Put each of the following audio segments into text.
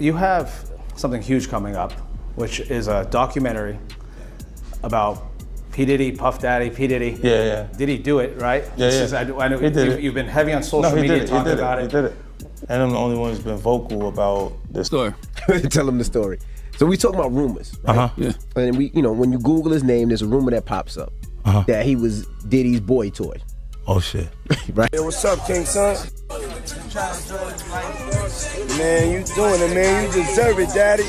You have something huge coming up, which is a documentary about P. Diddy, Puff Daddy, P. Diddy. Yeah. Did he do it, right? I know he did it. You've been heavy on social media talking about it. He did it. And I'm the only one who's been vocal about this story. Tell him the story. So we talking about rumors, right? Yeah. And we, when you Google his name, there's a rumor that pops up that he was Diddy's boy toy. Oh shit. Right? Hey, what's up, King Son? Man, you doing it, man. You deserve it, Daddy.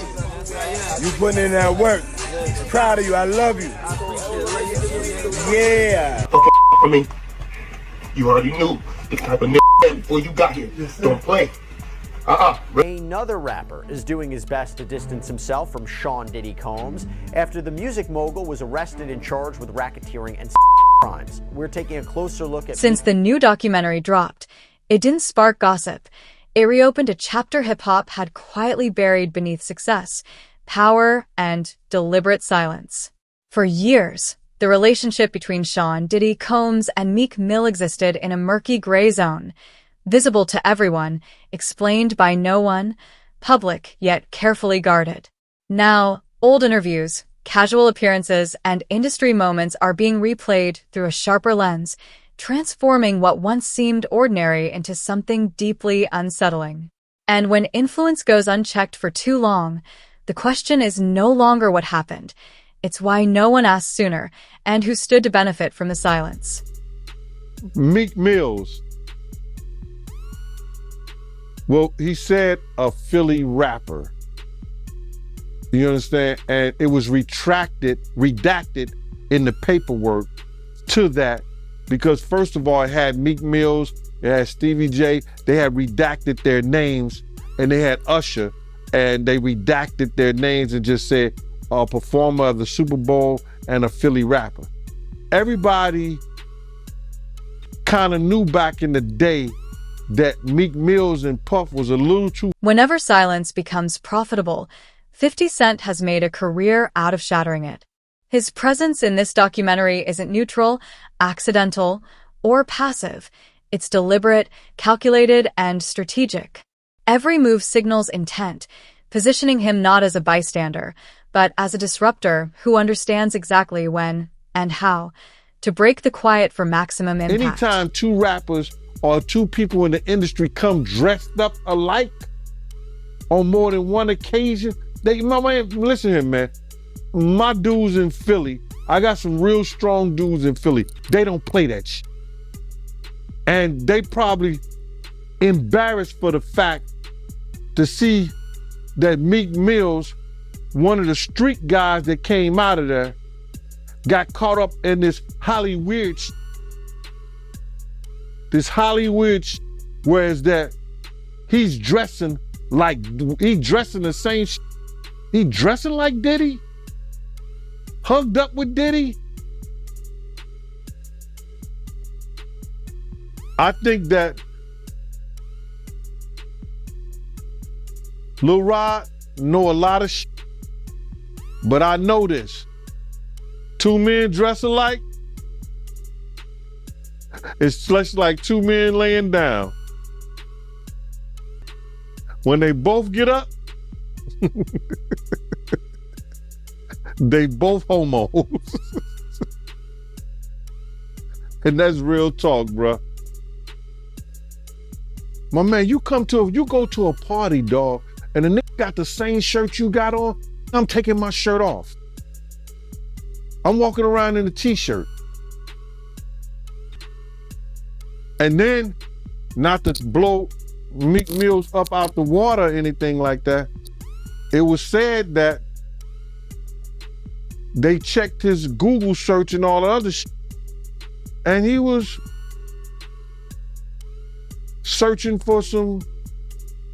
You putting in that work. Proud of you. I love you. Yeah. For me, you already knew the type of before you got here. Don't play. Another rapper is doing his best to distance himself from Sean Diddy Combs after the music mogul was arrested and charged with racketeering and crimes. We're taking a closer look at... Since the new documentary dropped, it didn't spark gossip. It reopened a chapter hip-hop had quietly buried beneath success, power, and deliberate silence. For years, the relationship between Sean Diddy Combs and Meek Mill existed in a murky gray zone, visible to everyone, explained by no one, public yet carefully guarded. Now, old interviews, casual appearances, and industry moments are being replayed through a sharper lens, transforming what once seemed ordinary into something deeply unsettling. And when influence goes unchecked for too long, the question is no longer what happened. It's why no one asked sooner, and who stood to benefit from the silence. Meek Mills. Well, he said a Philly rapper. You understand? And it was redacted in the paperwork to that because first of all, it had Meek Mills, it had Stevie J, they had redacted their names, and they had Usher, and they redacted their names and just said a performer of the Super Bowl and a Philly rapper. Everybody kind of knew back in the day that Meek Mills and Puff was a little too... Whenever silence becomes profitable, 50 Cent has made a career out of shattering it. His presence in this documentary isn't neutral, accidental, or passive. It's deliberate, calculated, and strategic. Every move signals intent, positioning him not as a bystander, but as a disruptor who understands exactly when and how to break the quiet for maximum impact. Anytime two rappers or two people in the industry come dressed up alike on more than one occasion, listen here, man. My dudes in Philly, I got some real strong dudes in Philly. They don't play that shit. And they probably embarrassed for the fact to see that Meek Mills, one of the street guys that came out of there, got caught up in this Hollywood whereas that he's dressing the same he dressing like Diddy, hugged up with Diddy. I think that Lil Rod know a lot of shit, but I know this. Two men dress alike, it's just like two men laying down. When they both get up, they both homos. And that's real talk, bruh. My man, you go to a party, dog, and the nigga got the same shirt you got on, I'm taking my shirt off. I'm walking around in a t-shirt. And then, not to blow Meek Mills up out the water or anything like that, it was said that they checked his Google search and all the other shit, and he was searching for some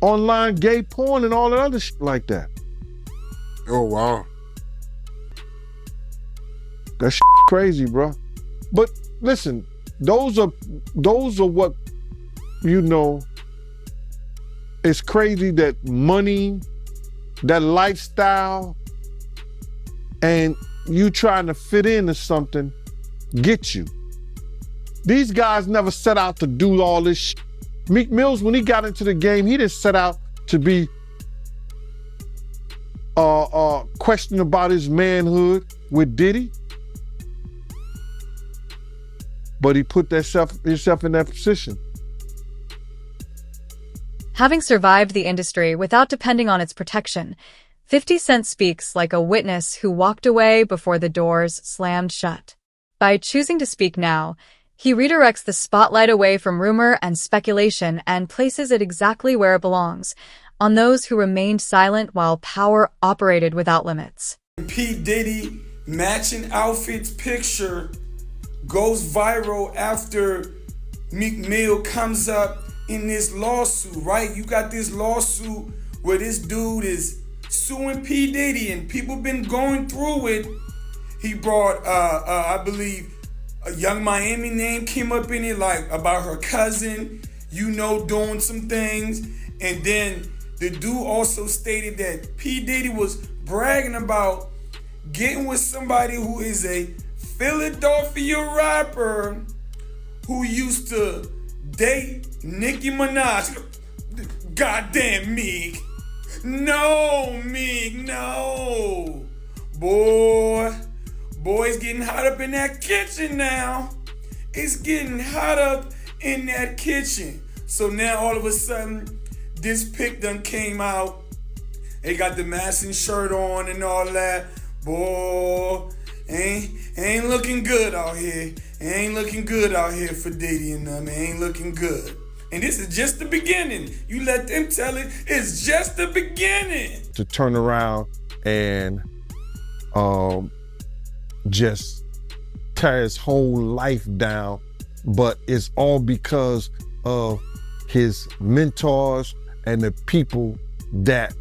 online gay porn and all the other shit like that. Oh, wow. That shit crazy, bro. But listen, those are what, it's crazy that money, that lifestyle, and you trying to fit into something get you. These guys never set out to do all this shit. Meek Mills, when he got into the game, he didn't set out to be question about his manhood with Diddy. But he put himself in that position. Having survived the industry without depending on its protection, 50 Cent speaks like a witness who walked away before the doors slammed shut. By choosing to speak now, he redirects the spotlight away from rumor and speculation and places it exactly where it belongs, on those who remained silent while power operated without limits. P. Diddy matching outfits picture goes viral after Meek Mill comes up in this lawsuit, right? You got this lawsuit where this dude is suing P. Diddy and people been going through it. He brought, I believe, a Young Miami name came up in it, like about her cousin, doing some things. And then the dude also stated that P. Diddy was bragging about getting with somebody who is a Philadelphia rapper who used to date Nicki Minaj. Goddamn, Meek. No, Meek, no. Boy, it's getting hot up in that kitchen now. It's getting hot up in that kitchen. So now all of a sudden, this pic done came out. They got the matching shirt on and all that. Boy, ain't looking good out here. Ain't looking good out here for Diddy and them. Ain't looking good. And this is just the beginning. You let them tell it. It's just the beginning. To turn around and just tear his whole life down, but it's all because of his mentors and the people that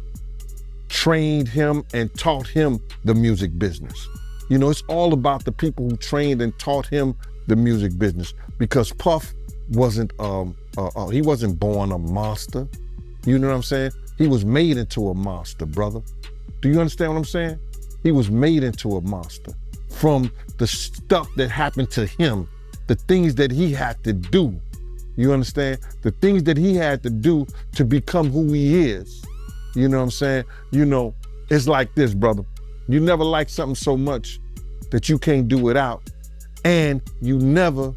trained him and taught him the music business. It's all about the people who trained and taught him the music business, because Puff wasn't he wasn't born a monster. You know what I'm saying? He was made into a monster, brother. Do you understand what I'm saying? He was made into a monster from the stuff that happened to him, the things that he had to do. You understand? The things that he had to do to become who he is. You know what I'm saying? It's like this, brother. You never like something so much that you can't do it out. And you never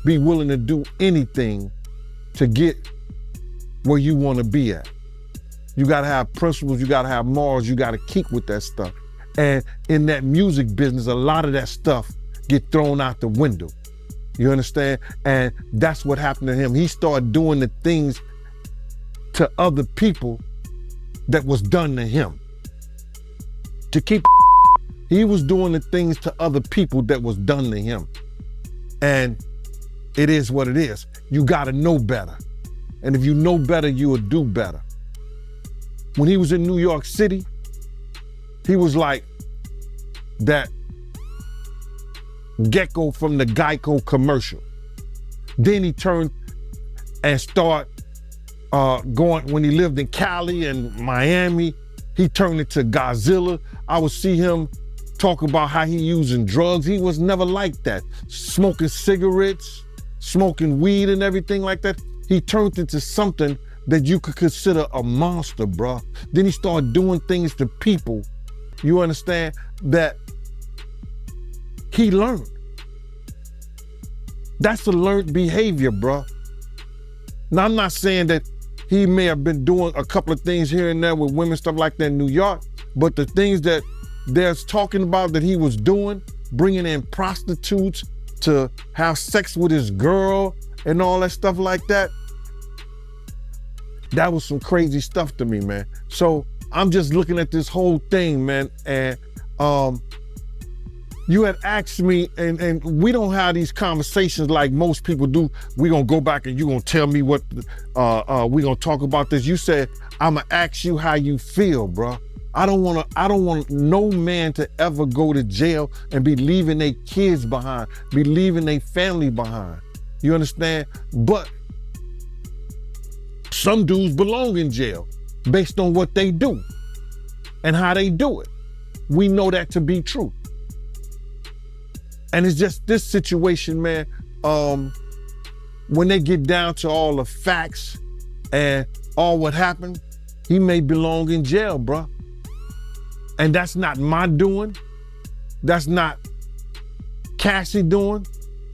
be willing to do anything to get where you want to be at. You got to have principles, you got to have morals, you got to keep with that stuff. And in that music business, a lot of that stuff get thrown out the window. You understand? And that's what happened to him. He started doing the things to other people that was done to him. To keep he was doing the things to other people that was done to him. And it is what it is. You gotta know better. And if you know better, you will do better. When he was in New York City, he was like that gecko from the Geico commercial. Then he turned and started going, when he lived in Cali and Miami, he turned into Godzilla. I would see him talk about how he using drugs. He was never like that. Smoking cigarettes, smoking weed and everything like that. He turned into something that you could consider a monster, bruh. Then he started doing things to people, you understand, that he learned. That's a learned behavior, bruh. Now, I'm not saying that he may have been doing a couple of things here and there with women, stuff like that in New York, but the things that there's talking about that he was doing, bringing in prostitutes to have sex with his girl and all that stuff like that, that was some crazy stuff to me, man. So I'm just looking at this whole thing, man, and you had asked me, and we don't have these conversations like most people do. We're gonna go back and you're gonna tell me what, we're gonna talk about this. You said, I'm gonna ask you how you feel, bro. I don't want no man to ever go to jail and be leaving their kids behind, be leaving their family behind. You understand? But some dudes belong in jail based on what they do and how they do it. We know that to be true. And it's just this situation, man, when they get down to all the facts and all what happened, he may belong in jail, bro. And that's not my doing. That's not Cassie doing.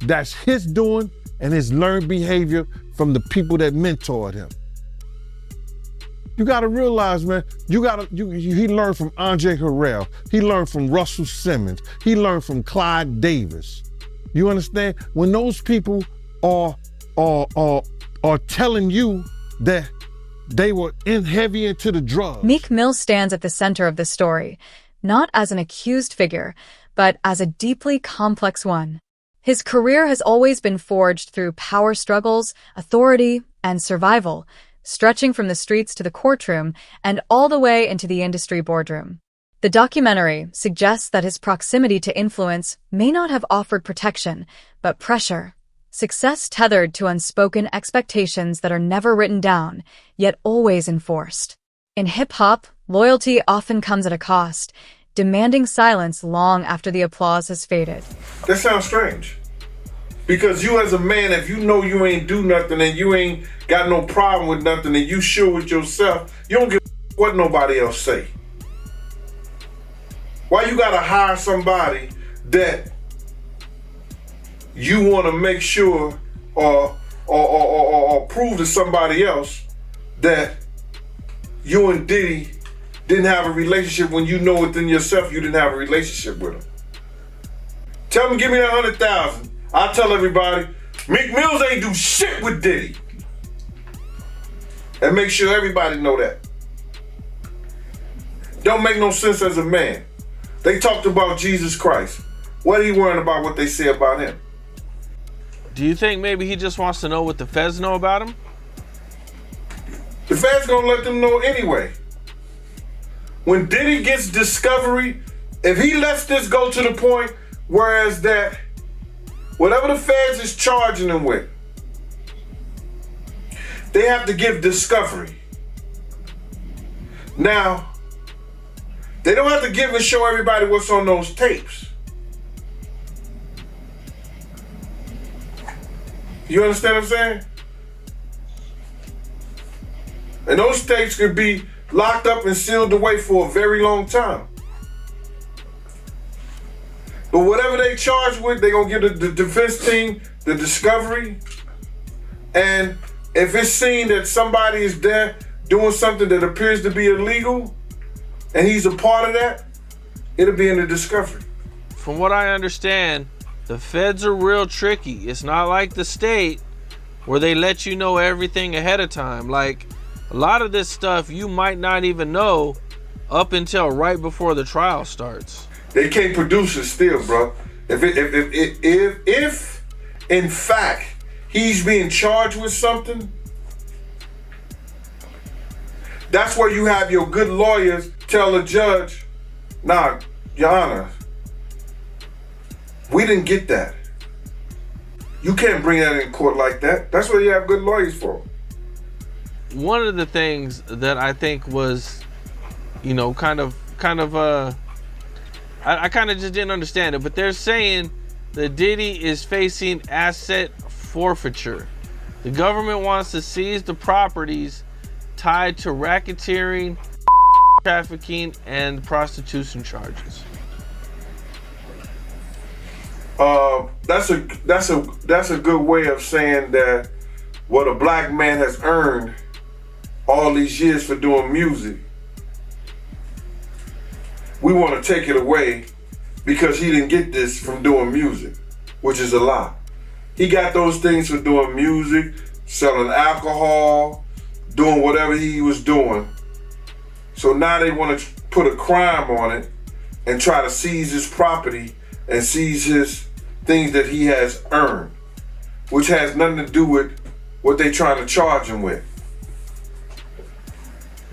That's his doing and his learned behavior from the people that mentored him. You gotta realize, man, he learned from Andre Harrell. He learned from Russell Simmons. He learned from Clyde Davis. You understand? When those people are telling you that they were heavy into the drugs. Meek Mill stands at the center of the story, not as an accused figure, but as a deeply complex one. His career has always been forged through power struggles, authority, and survival, stretching from the streets to the courtroom and all the way into the industry boardroom. The documentary suggests that his proximity to influence may not have offered protection, but pressure. Success tethered to unspoken expectations that are never written down, yet always enforced. In hip-hop, loyalty often comes at a cost, demanding silence long after the applause has faded. That sounds strange. Because you as a man, if you know you ain't do nothing and you ain't got no problem with nothing and you sure with yourself, you don't give a what nobody else say. Why you gotta hire somebody that you want to make sure or prove to somebody else that you and Diddy didn't have a relationship when you know within yourself you didn't have a relationship with him? Tell him, give me that 100,000. I'll tell everybody, Meek Mills ain't do shit with Diddy. And make sure everybody know that. Don't make no sense as a man. They talked about Jesus Christ. What are you worrying about what they say about him? Do you think maybe he just wants to know what the feds know about him? The feds gonna let them know anyway. When Diddy gets discovery, if he lets this go to the point whereas that whatever the feds is charging him with, they have to give discovery. Now, they don't have to give and show everybody what's on those tapes. You understand what I'm saying? And those tapes could be locked up and sealed away for a very long time. But whatever they charge with, they're gonna give the defense team the discovery. And if it's seen that somebody is there doing something that appears to be illegal, and he's a part of that, it'll be in the discovery. From what I understand, the feds are real tricky. It's not like the state where they let you know everything ahead of time. Like, a lot of this stuff you might not even know up until right before the trial starts. They can't produce it still, bro. If in fact he's being charged with something, that's where you have your good lawyers tell the judge, nah, Your Honor, we didn't get that. You can't bring that in court like that. That's what you have good lawyers for. One of the things that I think was, you know, I kind of just didn't understand it, but they're saying that Diddy is facing asset forfeiture. The government wants to seize the properties tied to racketeering, trafficking, and prostitution charges. That's a good way of saying that what a black man has earned all these years for doing music, we want to take it away because he didn't get this from doing music, which is a lie. He got those things for doing music, selling alcohol, doing whatever he was doing. So now they want to put a crime on it and try to seize his property and seize his things that he has earned, which has nothing to do with what they're trying to charge him with.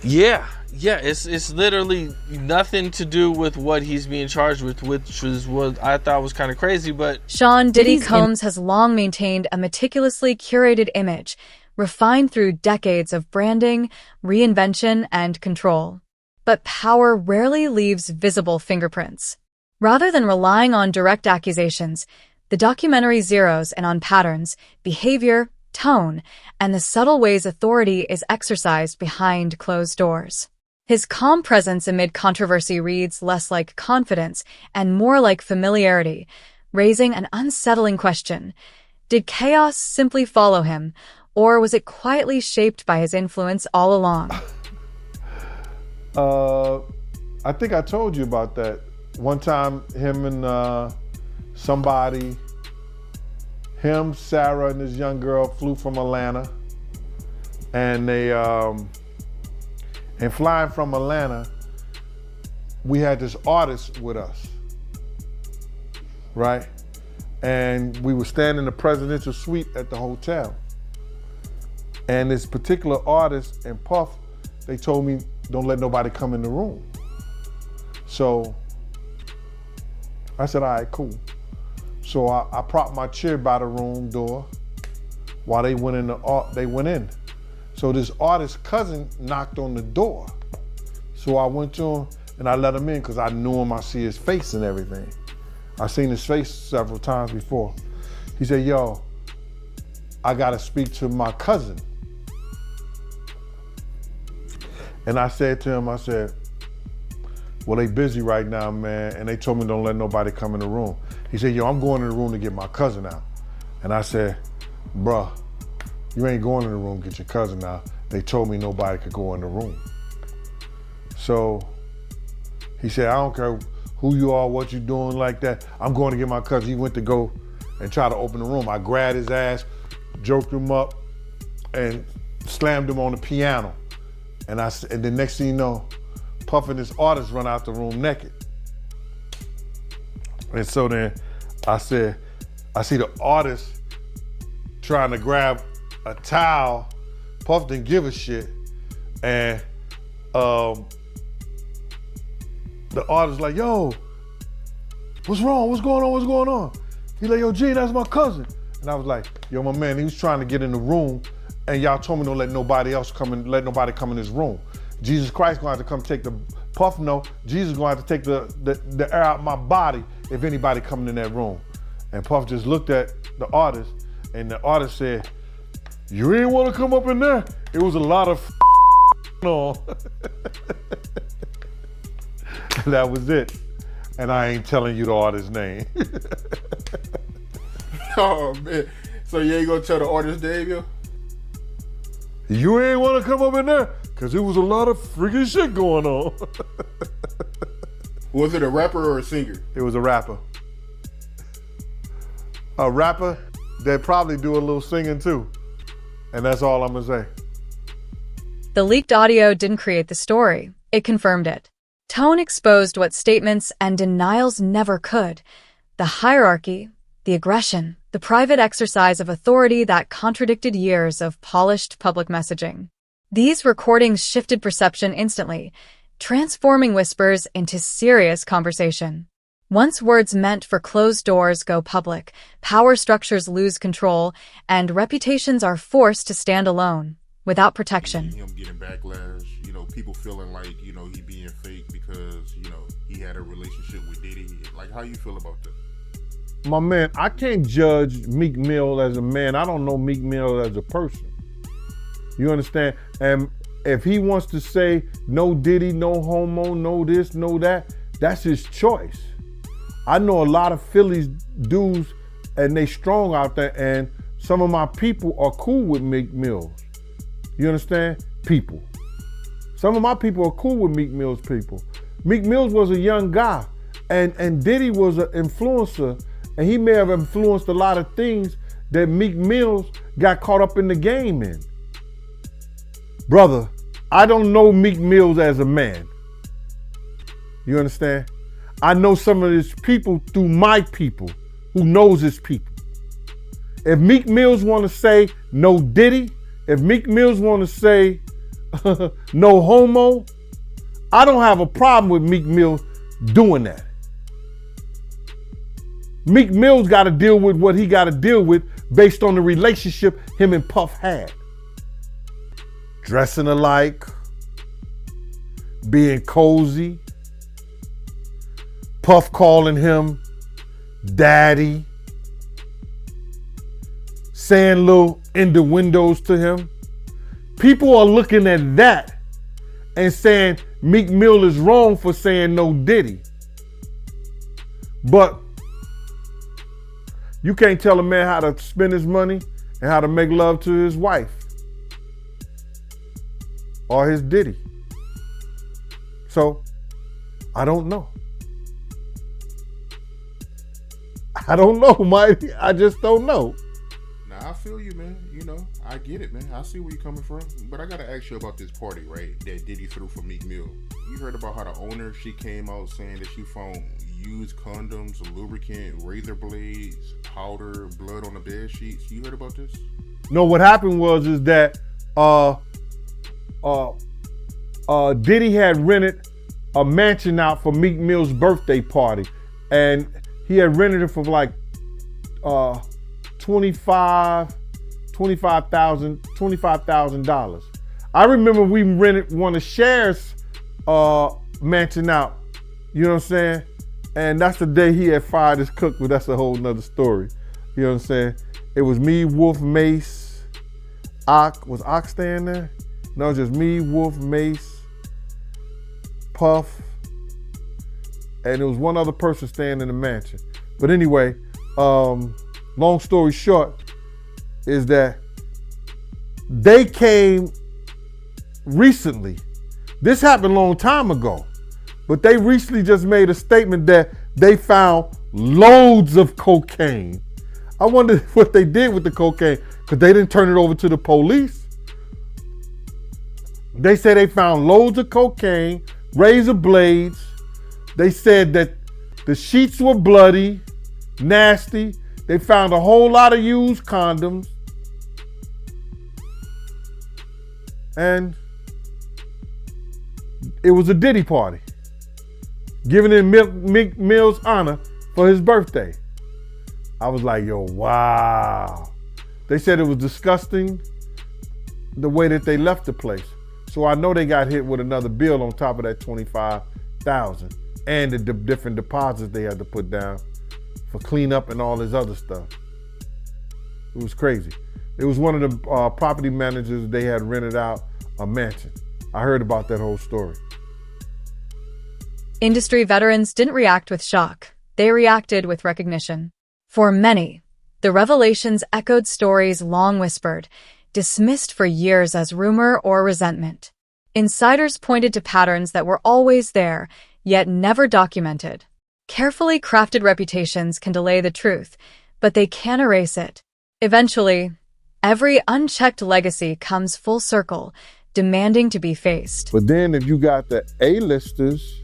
Yeah, it's literally nothing to do with what he's being charged with, which is what I thought was kind of crazy, but... Sean Diddy Combs has long maintained a meticulously curated image, refined through decades of branding, reinvention, and control. But power rarely leaves visible fingerprints. Rather than relying on direct accusations, the documentary zeroes in on patterns, behavior, tone, and the subtle ways authority is exercised behind closed doors. His calm presence amid controversy reads less like confidence and more like familiarity, raising an unsettling question. Did chaos simply follow him, or was it quietly shaped by his influence all along? I think I told you about that. One time, him and somebody, him, Sarah, and this young girl flew from Atlanta, and they, and flying from Atlanta, we had this artist with us, right? And we were staying in the presidential suite at the hotel. And this particular artist and Puff, they told me, don't let nobody come in the room. So I said, all right, cool. So I propped my chair by the room door while they went in. So this artist's cousin knocked on the door. So I went to him and I let him in because I knew him, I see his face and everything. I seen his face several times before. He said, yo, I gotta speak to my cousin. And I said to him, I said, well, they busy right now, man, and they told me don't let nobody come in the room. He said, yo, I'm going in the room to get my cousin out. And I said, bruh, you ain't going in the room to get your cousin out. They told me nobody could go in the room. So he said, I don't care who you are, what you doing like that. I'm going to get my cousin. He went to go and try to open the room. I grabbed his ass, joked him up, and slammed him on the piano. And the next thing you know, Puff and this artist run out the room naked. And so then I said, I see the artist trying to grab a towel. Puff didn't give a shit. And the artist like, yo, what's wrong? What's going on? What's going on? He like, yo, Gene, that's my cousin. And I was like, yo, my man, he was trying to get in the room and y'all told me don't let nobody else come in, let nobody come in this room. Jesus Christ gonna have to come take the, Puff no, Jesus gonna have to take the air out my body if anybody coming in that room. And Puff just looked at the artist and the artist said, you ain't wanna come up in there? It was a lot of on. And that was it. And I ain't telling you the artist's name. Oh man, so you ain't gonna tell the artist name, yo? You ain't wanna come up in there? Cause it was a lot of freaking shit going on. Was it a rapper or a singer? It was a rapper. A rapper that probably do a little singing too. And that's all I'm gonna say. The leaked audio didn't create the story, it confirmed it. Tone exposed what statements and denials never could. The hierarchy, the aggression, the private exercise of authority that contradicted years of polished public messaging. These recordings shifted perception instantly, transforming whispers into serious conversation. Once words meant for closed doors go public, power structures lose control, and reputations are forced to stand alone, without protection. Him getting backlash, people feeling like, he being fake because, he had a relationship with Diddy. Like, how you feel about that? My man, I can't judge Meek Mill as a man. I don't know Meek Mill as a person. You understand? And if he wants to say no Diddy, no homo, no this, no that, that's his choice. I know a lot of Phillies dudes and they strong out there, and some of my people are cool with Meek Mills. You understand? People. Some of my people are cool with Meek Mill's people. Meek Mills was a young guy, and Diddy was an influencer, and he may have influenced a lot of things that Meek Mills got caught up in the game in. Brother, I don't know Meek Mills as a man. You understand? I know some of his people through my people who knows his people. If Meek Mills want to say no Diddy, if Meek Mills want to say no homo, I don't have a problem with Meek Mills doing that. Meek Mill's got to deal with what he got to deal with based on the relationship him and Puff had. Dressing alike, being cozy, Puff calling him daddy, saying little innuendos to him. People are looking at that and saying Meek Mill is wrong for saying no Diddy. But you can't tell a man how to spend his money and how to make love to his wife or his Diddy. So, I don't know. I don't know, Mike. I just don't know. Nah, I feel you, man. You know, I get it, man. I see where you're coming from. But I gotta ask you about this party, right? That Diddy threw for Meek Mill. You heard about how the owner, she came out saying that she found used condoms, lubricant, razor blades, powder, blood on the bed sheets. You heard about this? No, what happened is that Diddy had rented a mansion out for Meek Mill's birthday party, and he had rented it for like $25,000. I remember we rented one of Cher's mansion out. You know what I'm saying? And that's the day he had fired his cook, but that's a whole nother story. You know what I'm saying? It was me, Wolf, Mace, Ock. Was Ock staying there? No, it was just me, Wolf, Mace, Puff, and there was one other person staying in the mansion. But anyway, long story short is that they came recently. This happened a long time ago, but they recently just made a statement that they found loads of cocaine. I wonder what they did with the cocaine, because they didn't turn it over to the police. They said they found loads of cocaine, razor blades. They said that the sheets were bloody, nasty. They found a whole lot of used condoms. And it was a Diddy party, giving in Meek Mill's honor for his birthday. I was like, yo, wow. They said it was disgusting the way that they left the place. So I know they got hit with another bill on top of that $25,000 and the different deposits they had to put down for cleanup and all this other stuff. It was crazy. It was one of the property managers, they had rented out a mansion. I heard about that whole story. Industry veterans didn't react with shock. They reacted with recognition. For many, the revelations echoed stories long whispered, dismissed for years as rumor or resentment. Insiders pointed to patterns that were always there, yet never documented. Carefully crafted reputations can delay the truth, but they can erase it. Eventually, every unchecked legacy comes full circle, demanding to be faced. But then if you got the A-listers,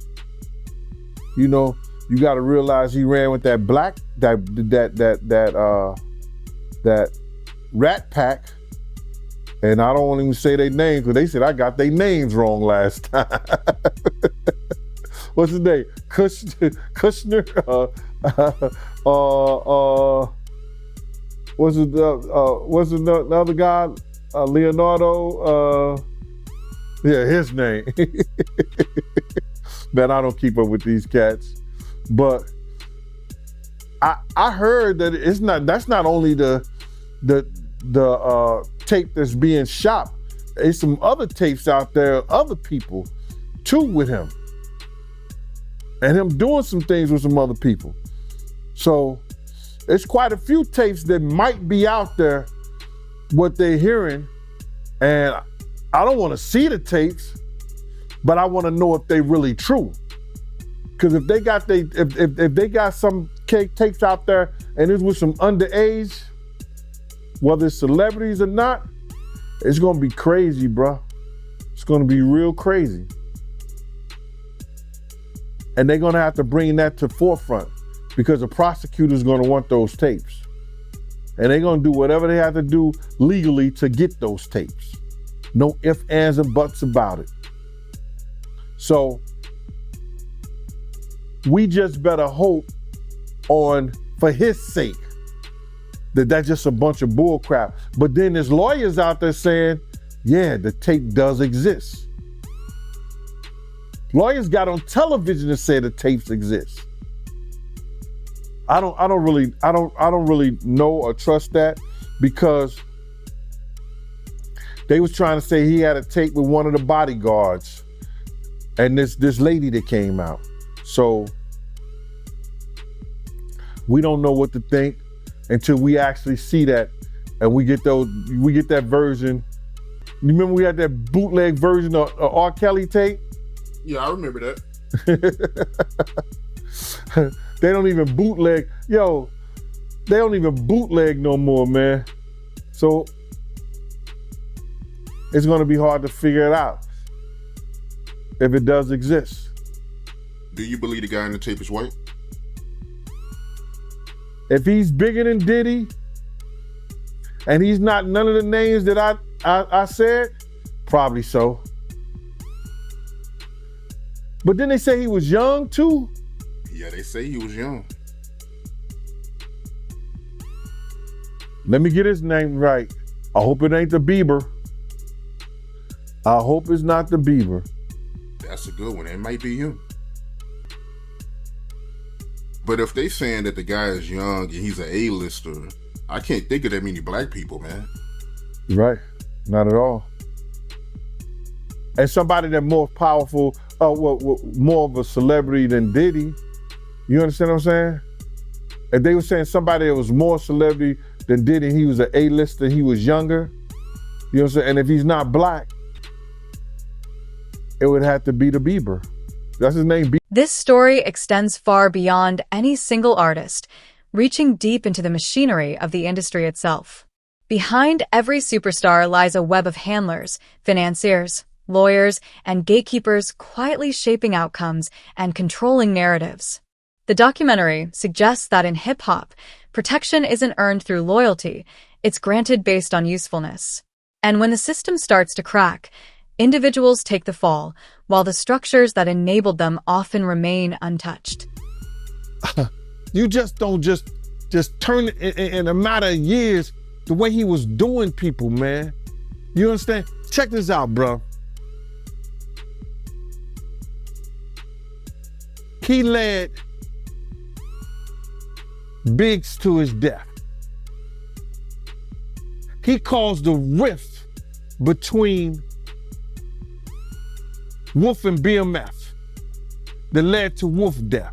you know, you got to realize he ran with that that Rat Pack, and I don't even say their names because they said I got their names wrong last time. What's his name? Kushner. What's the other guy? Leonardo. Yeah, his name. Man, I don't keep up with these cats. But I heard that that's not only the tape that's being shot. There's some other tapes out there, other people too with him. And him doing some things with some other people. So it's quite a few tapes that might be out there, what they're hearing. And I don't want to see the tapes, but I want to know if they really true. Because if they got if they got some tapes out there and it's with some underage, whether it's celebrities or not, it's gonna be crazy, bro. It's gonna be real crazy. And they're gonna have to bring that to forefront because the prosecutor's gonna want those tapes. And they're gonna do whatever they have to do legally to get those tapes. No ifs, ands, and buts about it. So we just better hope for his sake, that that's just a bunch of bull crap. But then there's lawyers out there saying, yeah, the tape does exist. Lawyers got on television to say the tapes exist. I don't really know or trust that, because they was trying to say he had a tape with one of the bodyguards and this lady that came out. So we don't know what to think until we actually see that, and we get that version. You remember we had that bootleg version of R. Kelly tape? Yeah, I remember that. They don't even bootleg. Yo, they don't even bootleg no more, man. So it's gonna be hard to figure it out if it does exist. Do you believe the guy in the tape is white? If he's bigger than Diddy, and he's not none of the names that I said, probably so. But then they say he was young too. Yeah, they say he was young. Let me get his name right. I hope it ain't the Bieber. I hope it's not the Bieber. That's a good one. It might be him. But if they saying that the guy is young and he's an A-lister, I can't think of that many black people, man. Right, not at all. And somebody that more powerful, more of a celebrity than Diddy, you understand what I'm saying? If they were saying somebody that was more celebrity than Diddy, he was an A-lister, he was younger, you know what I'm saying? And if he's not black, it would have to be the Bieber. That's his name, Bieber. This story extends far beyond any single artist, reaching deep into the machinery of the industry itself. Behind every superstar lies a web of handlers, financiers, lawyers, and gatekeepers quietly shaping outcomes and controlling narratives. The documentary suggests that in hip-hop, protection isn't earned through loyalty, it's granted based on usefulness. And when the system starts to crack, individuals take the fall, while the structures that enabled them often remain untouched. You just don't just turn in a matter of years the way he was doing people, man. You understand? Check this out, bro. He led Biggs to his death. He caused a rift between Wolf and BMF that led to Wolf death.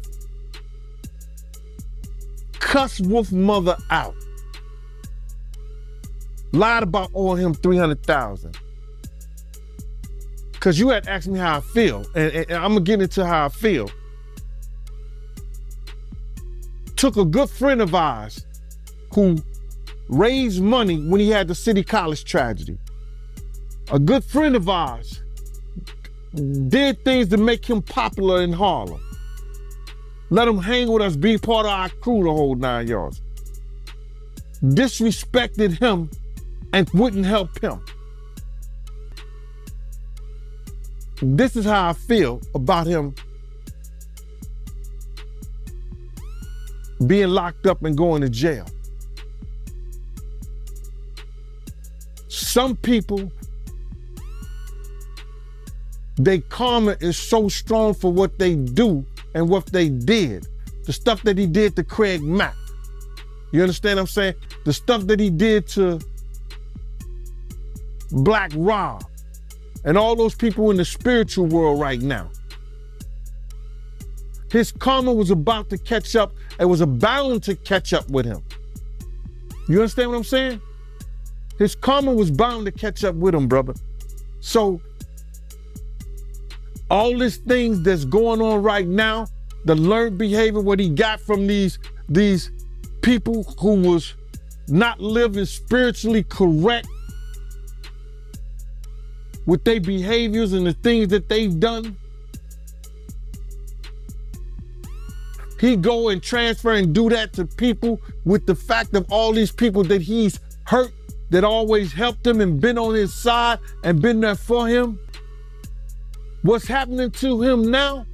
Cussed Wolf mother out. Lied about owing him $300,000. Cause you had asked me how I feel, and I'm gonna get into how I feel. Took a good friend of ours who raised money when he had the City College tragedy. A good friend of ours did things to make him popular in Harlem. Let him hang with us, be part of our crew the whole 9 yards. Disrespected him and wouldn't help him. This is how I feel about him being locked up and going to jail. Some people, their karma is so strong for what they do and what they did. The stuff that he did to Craig Mack. You understand what I'm saying? The stuff that he did to Black Rob and all those people in the spiritual world right now. His karma was about to catch up and was bound to catch up with him. You understand what I'm saying? His karma was bound to catch up with him, brother. So all these things that's going on right now, the learned behavior, what he got from these people who was not living spiritually correct with their behaviors and the things that they've done. He go and transfer and do that to people with the fact of all these people that he's hurt, that always helped him and been on his side and been there for him. What's happening to him now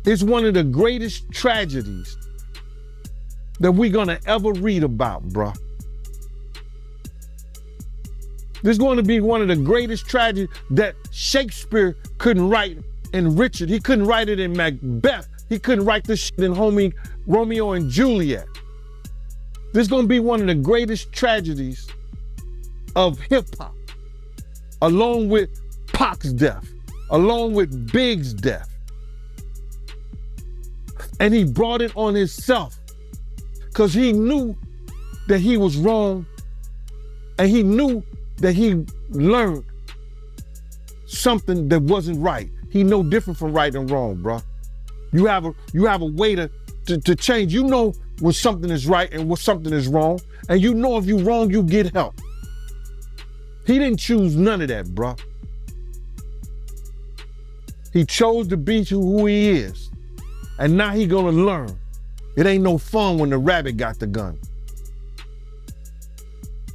is one of the greatest tragedies that we're gonna ever read about, bruh. This is going to be one of the greatest tragedies that Shakespeare couldn't write in Richard. He couldn't write it in Macbeth. He couldn't write this shit in Romeo and Juliet. This is going to be one of the greatest tragedies of hip hop, along with Pac's death. along with Big's death. And he brought it on himself because he knew that he was wrong, and he knew that he learned something that wasn't right. He know different from right and wrong, bro. You have a way to change. You know when something is right and when something is wrong, and you know if you wrong, you get help. He didn't choose none of that, bro. He chose to be who he is, and now he gonna learn. It ain't no fun when the rabbit got the gun.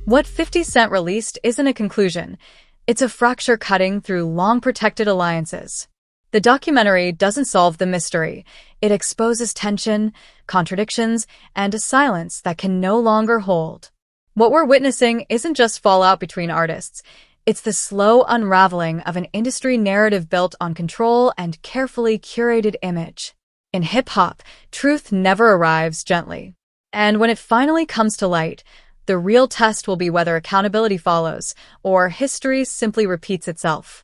What 50 Cent released isn't a conclusion. It's a fracture cutting through long-protected alliances. The documentary doesn't solve the mystery. It exposes tension, contradictions, and a silence that can no longer hold. What we're witnessing isn't just fallout between artists. It's the slow unraveling of an industry narrative built on control and carefully curated image. In hip-hop, truth never arrives gently. And when it finally comes to light, the real test will be whether accountability follows or history simply repeats itself.